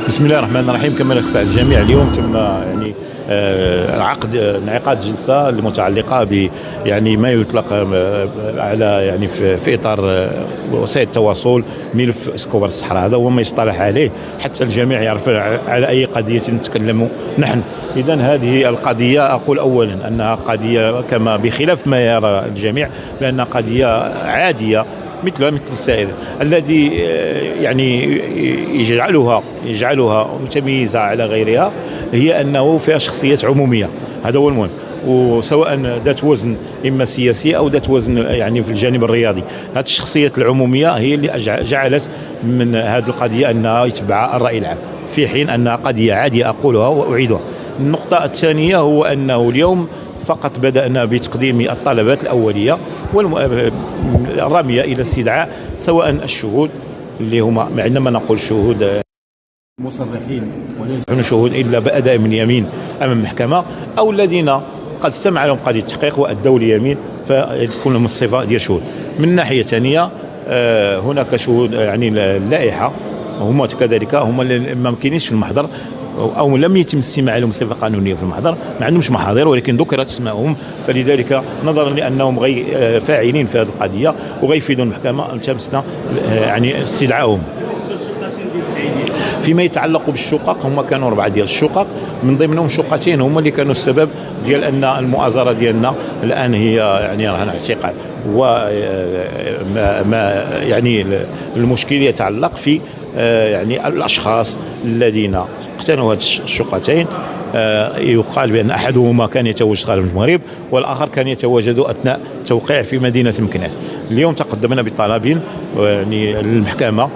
بسم الله الرحمن الرحيم. كما يخفى على الجميع اليوم تم عقد انعقاد جلسه المتعلقه ب ما يطلق على في اطار وسائل التواصل ملف اسكوبار الصحراء. هذا هو ما يصطلح عليه حتى الجميع يعرف على اي قضيه نتكلم نحن. اذا هذه القضيه اقول اولا انها قضيه كما بخلاف ما يرى الجميع بانها قضيه عاديه مثل السائر. الذي يجعلها متميزة على غيرها هي أنه فيها شخصيات عمومية. هذا هو المهم، وسواء ذات وزن إما سياسي أو ذات وزن في الجانب الرياضي. هذه الشخصيات العمومية هي اللي جعلت من هذه القضية أنها يتبع الرأي العام، في حين أنها قضية عادية أقولها وأعيدها. النقطة الثانية هو أنه اليوم فقط بدأنا بتقديم الطلبات الأولية والرامية إلى استدعاء سواء الشهود اللي هما عندما نقول شهود مصرحين وليس شهود إلا بأداء من يمين أمام المحكمة، أو الذين قد استمع لهم قاضي التحقيق وأدوا اليمين فتكون لهم الصفة ديال شهود. من ناحية ثانية هناك شهود اللائحة هما كذلك هما اللي ما كاينينش في المحضر أو لم يتم الاستماع لهم بصفة قانونية في المحضر، ما عندهمش محاضر ولكن ذكرت اسمائهم. فلذلك نظرا لأنهم فاعلين في هذه القضية وغيفيدوا المحكمة التمسنا استدعائهم. فيما يتعلق بالشقق هم كانوا 4 ديال الشقق، من ضمنهم شقتين هما اللي كانوا السبب ديال أن المؤازرة ديالنا الآن هي رهن اعتقال. وما المشكل يتعلق في الأشخاص الذين اقتنوا هذه الشقتين. يقال بأن أحدهما كان يتواجد خارج المغرب والآخر كان يتواجد أثناء توقيع في مدينة مكناس. اليوم تقدمنا بطلب للمحكمة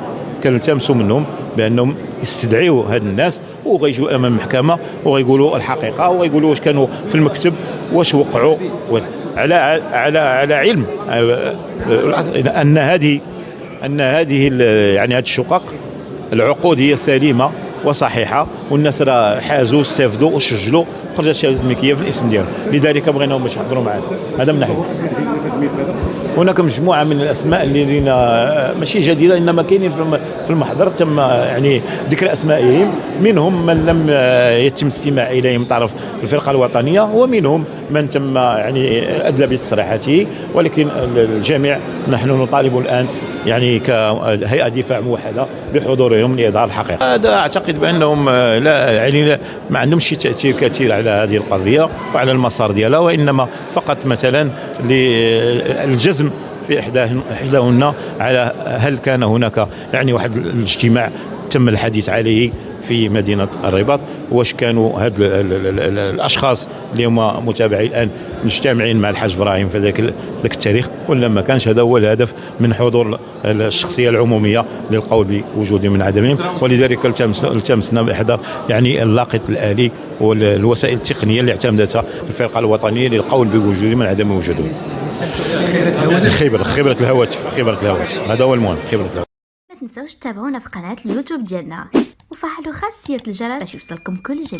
كنلتمسوا منهم بأنهم يستدعيوا هاد الناس وغيجوا أمام المحكمة وغيقولوا الحقيقة وغيقولوا واش كانوا في المكتب واش وقعوا على علم أن هذه هذه الشقق العقود هي سليمة وصحيحة، والناس راه حازوا استفدوا وسجلوا خرجت شهادة الملكية في الاسم ديالهم. لذلك بغيناهم باش يحضروا معنا. هذا من ناحية. هناك مجموعة من الأسماء اللي ماشي جديدة إنما كاينين في المحضر تم ذكر أسمائهم، منهم من لم يتم الاستماع إليهم طرف الفرقة الوطنية ومنهم من تم أدلى بتصريحاته. ولكن الجميع نحن نطالب الآن كهيئة دفاع موحدة بحضورهم لإظهار الحقيقة. هذا أعتقد بأنهم لا ما عندهمش تأثير كثير على هذه القضية وعلى المسار ديالها، وإنما فقط مثلا للجزم في إحداهن على هل كان هناك واحد الاجتماع تم الحديث عليه في مدينة الرباط، واش كانوا هاد الأشخاص اللي هما متابعين الآن مجتمعين مع الحاج إبراهيم في ذاك التاريخ ولا ما كانش. هذا هو الهدف من حضور الشخصية العمومية للقول بوجودهم من عدمهم. ولذلك التمسنا بإحضار اللاقط الآلي والوسائل التقنية اللي اعتمدتها الفرقة الوطنية للقول بوجودهم من عدم وجودهم. خبرة الهواتف هذا هو المهم. خبرة الهواتف. ما تنسوش تتابعونا في قناة اليوتيوب ديالنا وفعلوا خاصية الجرس باش يوصلكم كل جديد.